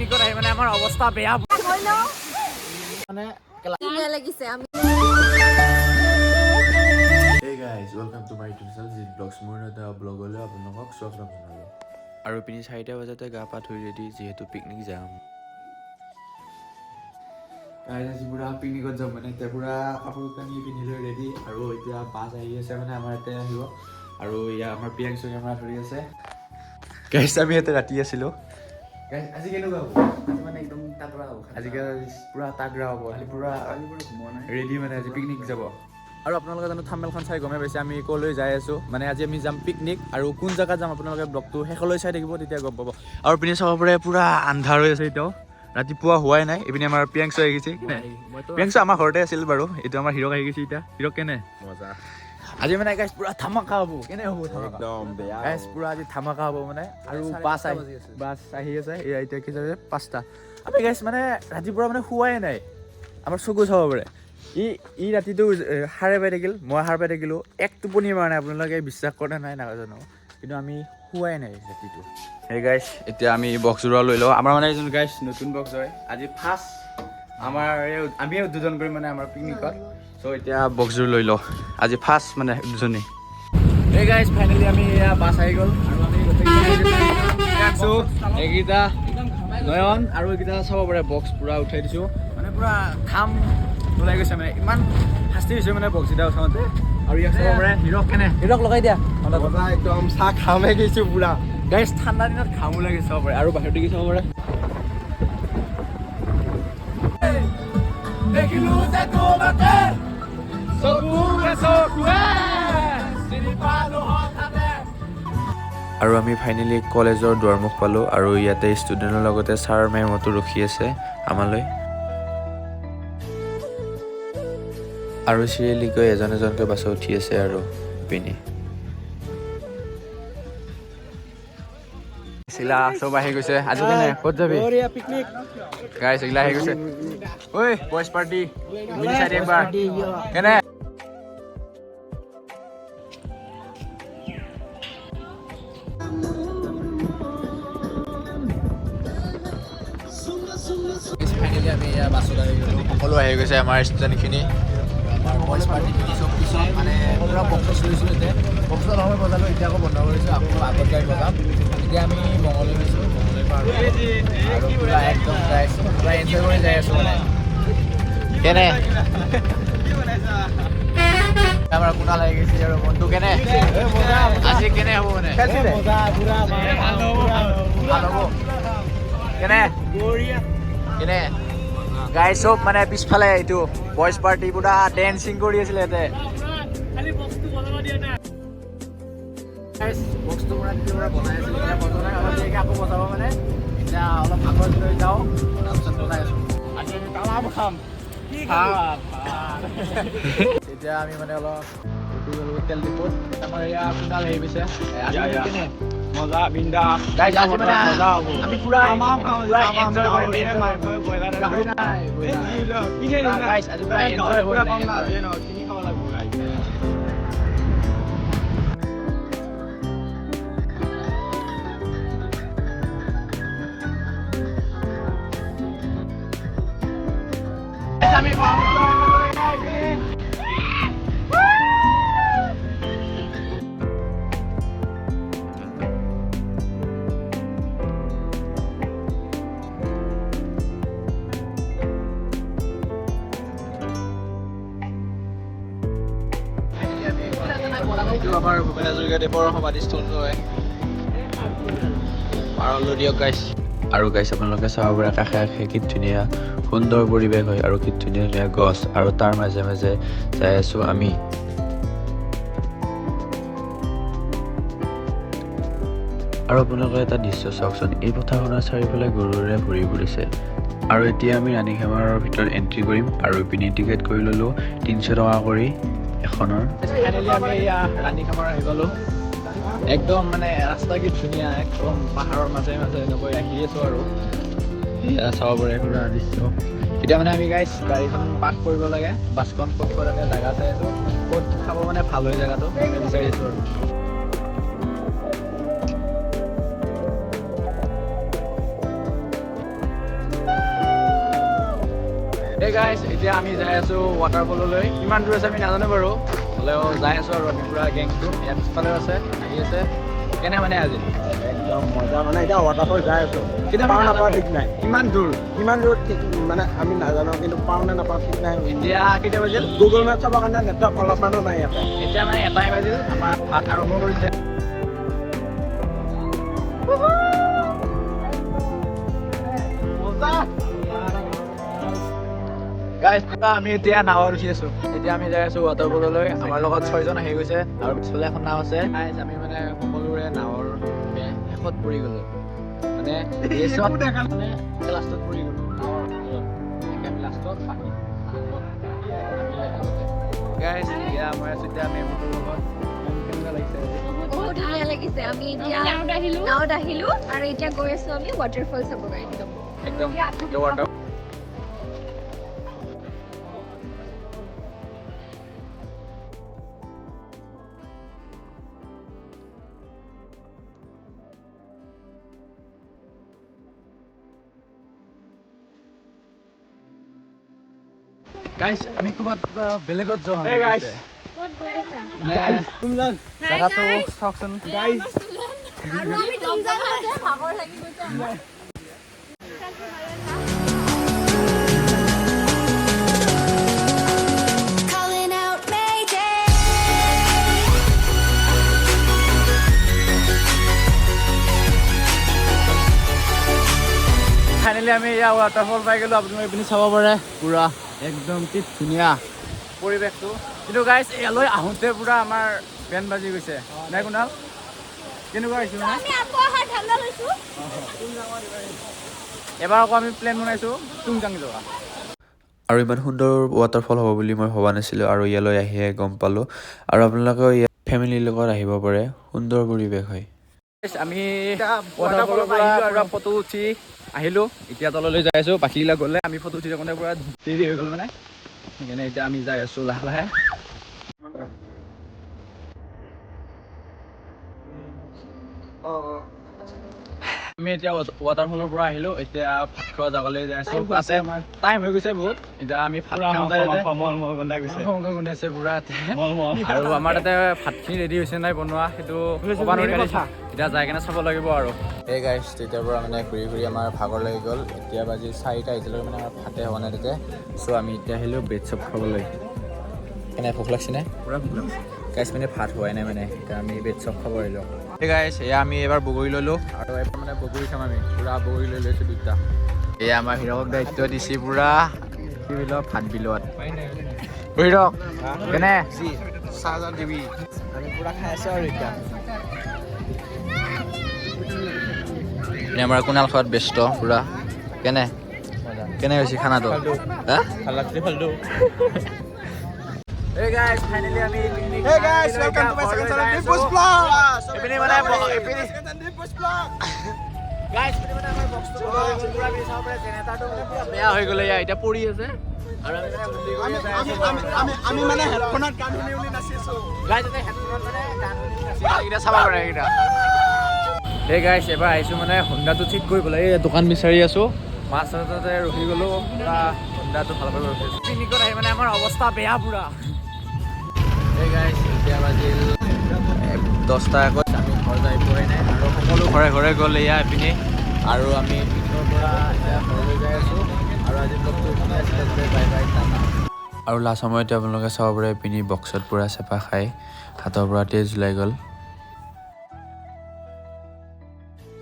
পিকনিকত আহি মানে আমাৰ অৱস্থা বেয়া মানে বেয়া লাগিছে আমি Hey guys, welcome to my YouTube channel Zid Vlogs. মোৰ এটা ব্লগ লৈ আপোনালোকক স্বাগতম জনালোঁ। আৰু পিনি 4টা বজাতে গা পা ধুই ৰেডি যিহেতু পিকনিক যাম। গাইজ আজি পুৰা পিকনিকত যাম মানে এতিয়া পুৰা কাপোৰ কানি পিন্ধি লৈ ৰেডি আৰু এতিয়া বাছ আহি আছে মানে আমাৰ ইয়াতে আহিব আৰু ইয়াৰ আমাৰ পিয়াংচু কেমেৰা ধৰি আছে। গাইজ আমি ইয়াতে ৰাতি আছিলোঁ। গাইজ আজি কেনেকুৱা হ'ব? আজি মানে একদম তাগৰা হ'ব আজিকালি পুৰা তাগৰা হ'ব আজি পুৰা ৰেডি মানে আজি পিকনিক যাব। আৰু আপোনালোকে জানো থাম্বনেলখন চাই গমে পাইছে আমি ক'লৈ যাই আছোঁ মানে আজি আমি যাম পিকনিক আৰু কোন জেগাত যাম আপোনালোকে ব্লগটো শেষলৈ চাই থাকিব তেতিয়া গম পাব। আৰু পিনে চাব পাৰে পুৰা আন্ধাৰ হৈ আছে এতিয়াও ৰাতিপুৱা হোৱাই নাই এইপিনে আমাৰ পিয়াংচু আহি গৈছে পিয়াংচু আমাৰ ঘৰতে আছিল বাৰু এইটো আমাৰ হিৰক আহি গৈছে এতিয়া হিৰক কেনে মজা আজি মানে গাইজ পুৰা ধামাকা হ'ব কেনে হ'ব একদম বেয়া গাইজ পুৰা আজি ধামাকা হ'ব মানে আৰু বাছ আহি আছে এয়া এতিয়া কি যাবে 5টা আমি গাইজ মানে ৰাতিপুৱা মানে শুৱাই নাই আমাৰ চকু চাব পাৰে ই ৰাতিটো সাৰে পাই থাকিল মই সাৰ পাই থাকিলোঁ এক টোপনি মাৰা নাই আপোনালোকে বিশ্বাস কৰে নাই নাজানো কিন্তু আমি শুৱাই নাই ৰাতিটো সেই গাইজ এতিয়া আমি বক্সযোৰা লৈ লওঁ আমাৰ মানে এজন গাইজ নতুন বক্স হয় আজি ফাৰ্ষ্ট আমাৰ আমিয়ে উদ্বোধন কৰিম মানে আমাৰ পিকনিকত চ' এতিয়া বক্সযোৰ লৈ লওঁ আজি ফাৰ্ষ্ট মানে উদ্বোধনী এই গাইজ ফাইনেলি আমি বাছ আহি গ'ল আৰু আমি এইকেইটা নয়ন আৰু এইকেইটা চাব পাৰে বক্স পূৰা উঠাই দিছোঁ মানে পূৰা ঘাম ওলাই গৈছে মানে ইমান শাস্তি হৈছে মানে বক্স এটা উঠাওঁতে আৰু ইয়াক চাব পাৰে হিৰক কেনে হিৰক লগাই দিয়া একদম চাহ খামে গৈছোঁ পুৰা গাইজ ঠাণ্ডা দিনত ঘামো লাগি চাব পাৰে আৰু বাহিৰত দেখি চাব পাৰে আৰু আমি ফাইনেলি কলেজৰ দুৱাৰমুখ পালোঁ আৰু ইয়াতে ষ্টুডেণ্টৰ লগতে ছাৰ মেমতো ৰখি আছে আমালৈ আৰু চিৰিয়েলিকৈ এজন এজনকৈ বাছত উঠি আছে আৰু পিনি চিলা চব আহি গৈছে আজি কেনে ক'ত যাবি গাইছ এগিলা আহি গৈছে ঐ বইজ পাৰ্টি মিনি চাই একবাৰ কেনে ফাইনেলি আমি বাছত আহি গ'লোঁ সকলো আহি গৈছে আমাৰ ষ্টুডেণ্টখিনি আমাৰ বইজ পাৰ্টিখিনি চব পিছত মানে পূৰা বক্স লৈছোঁ এতিয়া বক্সত সময় বজালোঁ এতিয়া আকৌ বন্ধ কৰিছোঁ আকৌ আগত গাড়ী বজাম এতিয়া আমি মঙললৈ গৈছোঁ মঙললৈ পাৰ আৰু পূৰা একদম গাইছোঁ পূৰা এনজয় কৰি যাই আছোঁ মানে কেনে আমাৰ কোনাল আহি গৈছে আৰু মনটো কেনে আজি কেনে হ'ব মানে ভাল হ'ব কেনে কেনে গাই চব মানে পিছফালে এইটো বইজ পাৰ্টি পুৰা ডেন্সিং কৰি আছিলে ইয়াতে বক্সটো পুৰা পুৰা বনাই আছিলে এতিয়া বজনাই অলপ দেৰিকৈ আকৌ বজাব মানে এতিয়া অলপ আগত লৈ যাওঁ তাৰপিছত বজাই আছোঁ আজি আমি তামাম খাম এতিয়া আমি মানে অলপ তেল ডিপত আমাৰ এয়া কোনাল আহি গৈছে কেনে মজা বিন্দা গাইজ আজি মানে মজা হ'ব আমি পুৰা তামাম খাম এনজয় কৰিম গাইজ আজি পুৰা এনজয় কৰিম আমাৰ ভূপেন হাজৰিকাদেৱৰ সমাধিস্থল হয় পাৰলৈ দিয়ক গাইছ আৰু গাইছ আপোনালোকে চাব পাৰে কাষে কাষে কি ধুনীয়া সুন্দৰ পৰিৱেশ হয় আৰু কি ধুনীয়া ধুনীয়া গছ আৰু তাৰ মাজে মাজে যাই আছোঁ আমি আৰু আপোনালোকে এটা দৃশ্য চাওকচোন এই পথাৰখনৰ চাৰিওফালে গৰুৰে ভৰি পৰিছে আৰু এতিয়া আমি ৰাণীখামাৰৰ ভিতৰত এণ্ট্ৰি কৰিম আৰু ইপিনে টিকেট কৰি ল'লোঁ 300 টকা কৰি এখনৰ ফাইনেলি আমি ৰাণীখামাৰ আহি গ'লোঁ একদম মানে ৰাস্তা কি ধুনীয়া একদম পাহাৰৰ মাজে মাজে এনেকৈ আহি আছোঁ আৰু এয়া চাব পাৰে পুৰা দৃশ্য এতিয়া মানে আমি গাইছ গাড়ীখন পাৰ্ক কৰিব লাগে বাছখন ক'ত ক'ত আছে জেগা চাই আছোঁ ক'ত খাব মানে ভাল হয় জেগাটো বিচাৰি আছোঁ আৰু Hey guys, এতিয়া আমি যাই আছো ৱাটাৰফললৈ। কিমান দূৰ আছে আমি নাজানো বাৰু, হ'লেও যাই আছো আৰু আমি পুৰা গেংটো। ইয়াৰ পিছফালে আছে, আহি আছে। কেনে মানে আজি একদম মজা মানে এতিয়া ৱাটাৰফল যাই আছো কিন্তু পাওঁ নাপাওঁ ঠিক নাই কিমান দূৰ ঠিক মানে আমি নাজানো কিন্তু পাওঁ নে নাপাওঁ ঠিক নাই এতিয়া কেতিয়া বাজিল গুগল মেপ চাবৰ কাৰণে নেটৱৰ্ক অলপমানো নাই ইয়াতে এতিয়া মানে 1টাই বাজিল আমাৰ ভাত আৰম্ভ কৰিছে গাইজ আমি এতিয়া নাৱত উঠি আছো এতিয়া আমি যাই আছো ৱাটাৰফললৈ আমাৰ লগত 6 জন আহি গৈছে আৰু পিছফালে এখন নাও আছে গাইজ আমি মানে সকলোৰে নাৱৰ শেষত পৰি গলো মানে লাষ্টত পৰি গলো নাৱৰ লাষ্টত গাইজ এতিয়া মই আছো এতিয়া আমি লগত কেনেকুৱা লাগিছে বহুত ভাল লাগিছে আমি এতিয়া নাওত আহিলো আৰু এতিয়া গৈ আছো আমি ৱাটাৰফল চাবৰ কাৰণে একদম ৱাটাৰ Guys, আমি ক'ৰবাত বেলেগত যাওঁ Hey guys. তুমজান জাগাটো চাওকচোন গাইজ আমি তুমজান আছে ভাগৰ লাগি গৈছে ফাইনেলি আমি এয়া ৱাটাৰফল পাই গ'লো আপুনি এইপিনি চাব পাৰে পুৰা একদম কি ধুনীয়া পৰিৱেশটো কিন্তু গাইজ ইয়ালৈ আহোঁতে পুৰা আমাৰ বেণ্ড বাজি গৈছে নাই কুনাল কেনেকুৱা হৈছে মানে এবাৰ আকৌ আমি প্লেন বনাইছোঁ তুমজাং যোৱা আৰু ইমান সুন্দৰ ৱাটাৰফল হ'ব বুলি মই ভবা নাছিলোঁ আৰু ইয়ালৈ আহিয়ে গম পালোঁ আৰু আপোনালোকেও ইয়াত ফেমিলিৰ লগত আহিব পাৰে সুন্দৰ পৰিৱেশ হয় আমি ৱাটাৰফলৰ পৰা ফটো উঠি আহিলোঁ এতিয়া তললৈ যাই আছোঁ বাকীবিলাক গ'লে আমি ফটো উঠি থাকোঁতে পুৰা দেৰি হৈ গ'ল মানে সেইকাৰণে এতিয়া আমি যাই আছোঁ লাহে লাহে আমি এতিয়া ৱাটাৰফলৰ পৰা আহিলোঁ এতিয়া ভাত খোৱা জাগালৈ যাই আছোঁ আছে টাইম হৈ গৈছে বহুত এতিয়া আমি ভাত গোন্ধাইছে পুৰা আৰু আমাৰ তাতে ভাতখিনি ৰেডি হৈছে নাই বনোৱা সেইটো ক'ব নোৱাৰি এতিয়া যাই কেনে চাব লাগিব আৰু এই গাইজ তেতিয়াৰ পৰা মানে ঘূৰি ঘূৰি আমাৰ ভাগৰ লাগি গ'ল এতিয়া বাজি 4টা এতিয়ালৈকে মানে আমাৰ ভাতে হোৱা নাই তাতে চ' আমি এতিয়া আহিলোঁ বেড চপ খাবলৈ কেনে ভোক লাগছে নে পুৰা ভোক লাগিছে গাইজ মানে ভাত হোৱাই নাই মানে এতিয়া আমি বেড চপ খাব আহিলোঁ এই গাইজ এয়া আমি এবাৰ বগৰী ল'লোঁ আৰু এবাৰ মানে বগৰী খাম আমি পুৰা বগৰী লৈ লৈছোঁ দুটা এয়া আমাৰ হিৰক দায়িত্ব দিছে পুৰা কি বিলত ভাত বিলত হিৰক কেনে চাহজন দিবি আমি পুৰা খাই আছোঁ আৰু এতিয়া আমাৰ কুনাল খোৱাত ব্যস্ত পুৰা কেনে কেনে হৈছে খানাটো ভাল লাগছে ফালটো Hey guys, finally আমি picnic Hey guys, welcome to my second channel Dimpus Vlog. এপিনি মানে Dimpus Vlog. গাইস এপিনি মানে আমাৰ বক্সটো পুৰা আমি চাব পাৰে জেনেৰেটৰটো মানে পুৰা বেয়া হৈ গ'লে এতিয়া পৰি আছে আৰু আমি মানে বুদ্ধি কৰি আমি মানে হেডফোনত গান শুনি শুনি নাচিছোঁ গাইস এটা হেডফোনত মানে গান শুনি নাচিছে এটা চাব পাৰে এটা হে গাইস এবাৰ আহিছোঁ মানে হোণ্ডাটো ঠিক কৰিবলৈ এই দোকান বিচাৰি আছোঁ মাছ তাতে ৰখি গ'লো পুৰা হোণ্ডাটো ভালকৈ ৰখিছোঁ পিকনিকত আহি মানে আমাৰ অৱস্থা বেয়া পুৰা Hey guys, এতিয়া বাজিল 10টা আগত আমি ঘৰ যাই পোৱাই নাই আৰু সকলো ঘৰে ঘৰে গ'ল এয়া এপিনি আৰু আমি পিকনিকৰ পৰা এতিয়া ঘৰলৈ যাই আছোঁ আৰু আজি ব্লগটো এইখিনিয়ে আছিলে বাই বাই টাটা আৰু লাষ্ট সময়তে আপোনালোকে চাব পাৰে পিনি বক্সত পূৰা চেপা খাই হাতৰ পৰা তেজ ওলাই গ'ল